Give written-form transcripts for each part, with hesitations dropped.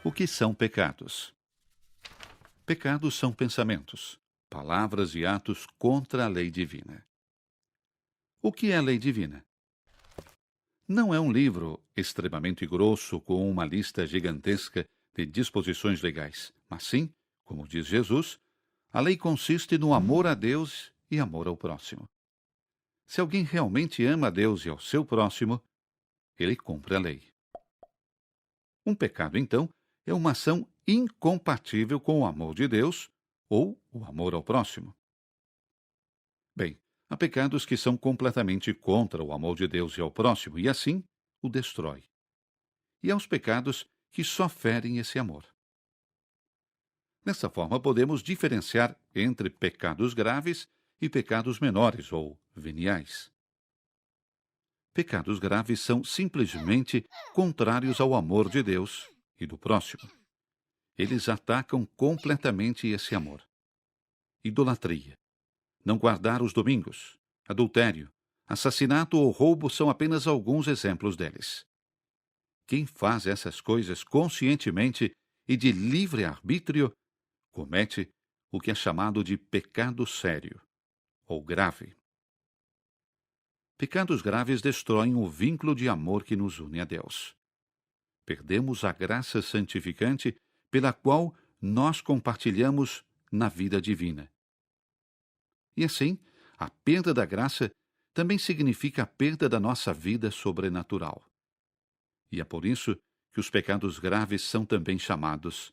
O que são pecados? Pecados são pensamentos, palavras e atos contra a lei divina. O que é a lei divina? Não é um livro extremamente grosso com uma lista gigantesca de disposições legais, mas sim, como diz Jesus, a lei consiste no amor a Deus e amor ao próximo. Se alguém realmente ama a Deus e ao seu próximo, ele cumpre a lei. Um pecado, então, é uma ação incompatível com o amor de Deus ou o amor ao próximo. Bem, há pecados que são completamente contra o amor de Deus e ao próximo, e assim o destrói. E há os pecados que só ferem esse amor. Dessa forma, podemos diferenciar entre pecados graves e pecados menores ou veniais. Pecados graves são simplesmente contrários ao amor de Deus e do próximo. Eles atacam completamente esse amor. Idolatria, não guardar os domingos, adultério, assassinato ou roubo são apenas alguns exemplos deles. Quem faz essas coisas conscientemente e de livre arbítrio comete o que é chamado de pecado sério ou grave. Pecados graves destroem o vínculo de amor que nos une a Deus. Perdemos a graça santificante pela qual nós compartilhamos na vida divina. E assim, a perda da graça também significa a perda da nossa vida sobrenatural. E é por isso que os pecados graves são também chamados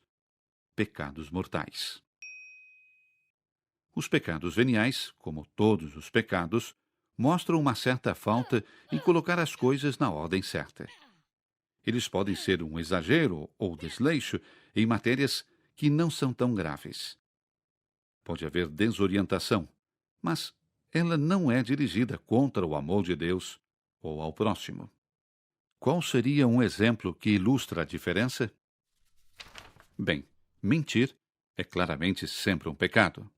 pecados mortais. Os pecados veniais, como todos os pecados, mostram uma certa falta em colocar as coisas na ordem certa. Eles podem ser um exagero ou desleixo em matérias que não são tão graves. Pode haver desorientação, mas ela não é dirigida contra o amor de Deus ou ao próximo. Qual seria um exemplo que ilustra a diferença? Bem, mentir é claramente sempre um pecado.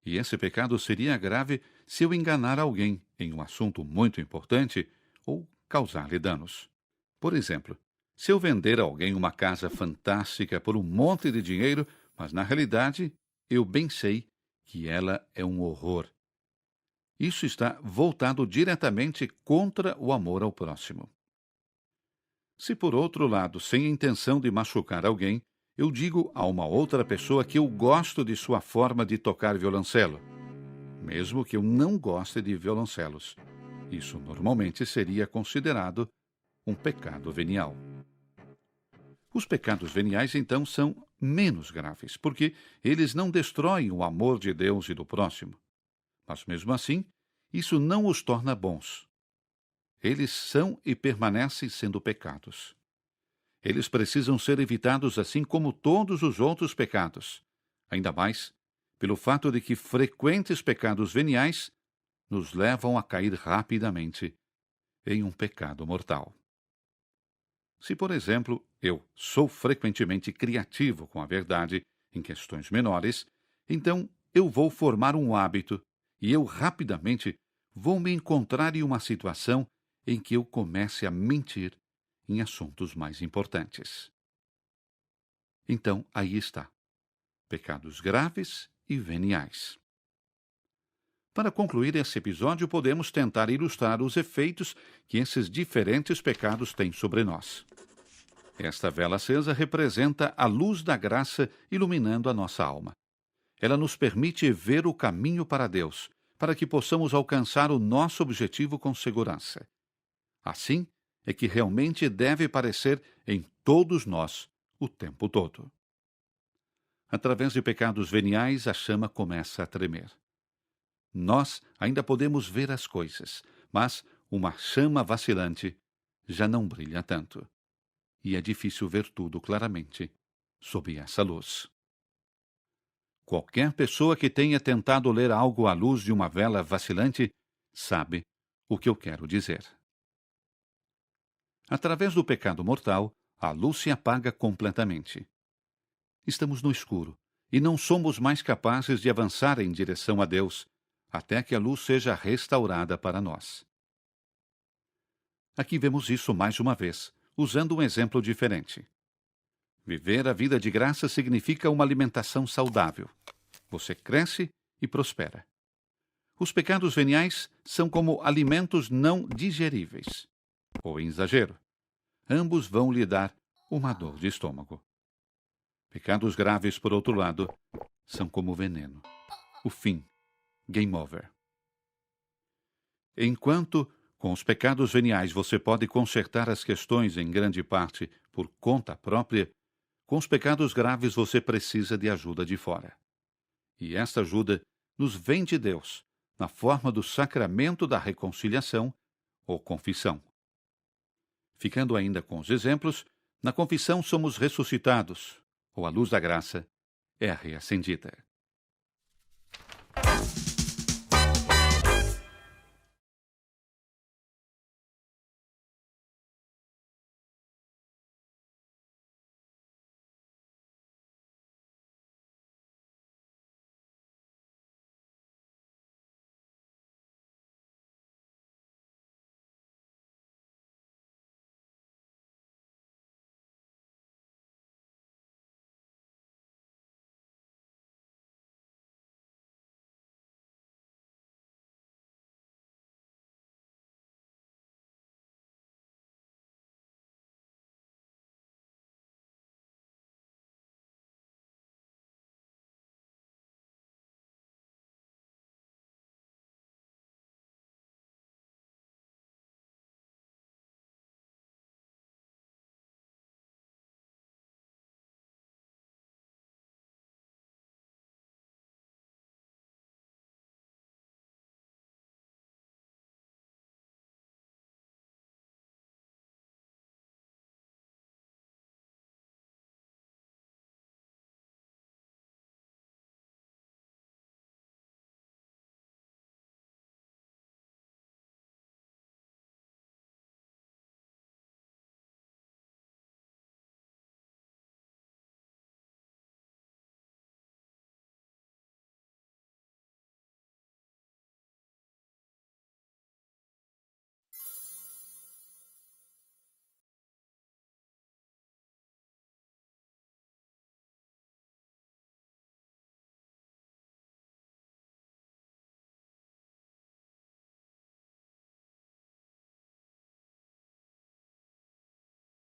E esse pecado seria grave se eu enganar alguém em um assunto muito importante ou causar-lhe danos. Por exemplo, se eu vender a alguém uma casa fantástica por um monte de dinheiro, mas na realidade eu bem sei que ela é um horror. Isso está voltado diretamente contra o amor ao próximo. Se, por outro lado, sem intenção de machucar alguém, eu digo a uma outra pessoa que eu gosto de sua forma de tocar violoncelo, mesmo que eu não goste de violoncelos, isso normalmente seria considerado um pecado venial. Os pecados veniais, então, são menos graves, porque eles não destroem o amor de Deus e do próximo. Mas, mesmo assim, isso não os torna bons. Eles são e permanecem sendo pecados. Eles precisam ser evitados assim como todos os outros pecados, ainda mais pelo fato de que frequentes pecados veniais nos levam a cair rapidamente em um pecado mortal. Se, por exemplo, eu sou frequentemente criativo com a verdade em questões menores, então eu vou formar um hábito e eu rapidamente vou me encontrar em uma situação em que eu comece a mentir em assuntos mais importantes. Então, aí está. Pecados graves e veniais. Para concluir esse episódio, podemos tentar ilustrar os efeitos que esses diferentes pecados têm sobre nós. Esta vela acesa representa a luz da graça iluminando a nossa alma. Ela nos permite ver o caminho para Deus, para que possamos alcançar o nosso objetivo com segurança. Assim é que realmente deve parecer em todos nós o tempo todo. Através de pecados veniais, a chama começa a tremer. Nós ainda podemos ver as coisas, mas uma chama vacilante já não brilha tanto. E é difícil ver tudo claramente sob essa luz. Qualquer pessoa que tenha tentado ler algo à luz de uma vela vacilante sabe o que eu quero dizer. Através do pecado mortal, a luz se apaga completamente. Estamos no escuro e não somos mais capazes de avançar em direção a Deus, até que a luz seja restaurada para nós. Aqui vemos isso mais uma vez, usando um exemplo diferente. Viver a vida de graça significa uma alimentação saudável. Você cresce e prospera. Os pecados veniais são como alimentos não digeríveis, ou em exagero. Ambos vão lhe dar uma dor de estômago. Pecados graves, por outro lado, são como veneno. O fim. Game over. Enquanto, com os pecados veniais, você pode consertar as questões em grande parte por conta própria, com os pecados graves você precisa de ajuda de fora. E esta ajuda nos vem de Deus, na forma do sacramento da reconciliação ou confissão. Ficando ainda com os exemplos, na confissão somos ressuscitados, ou a luz da graça é reacendida.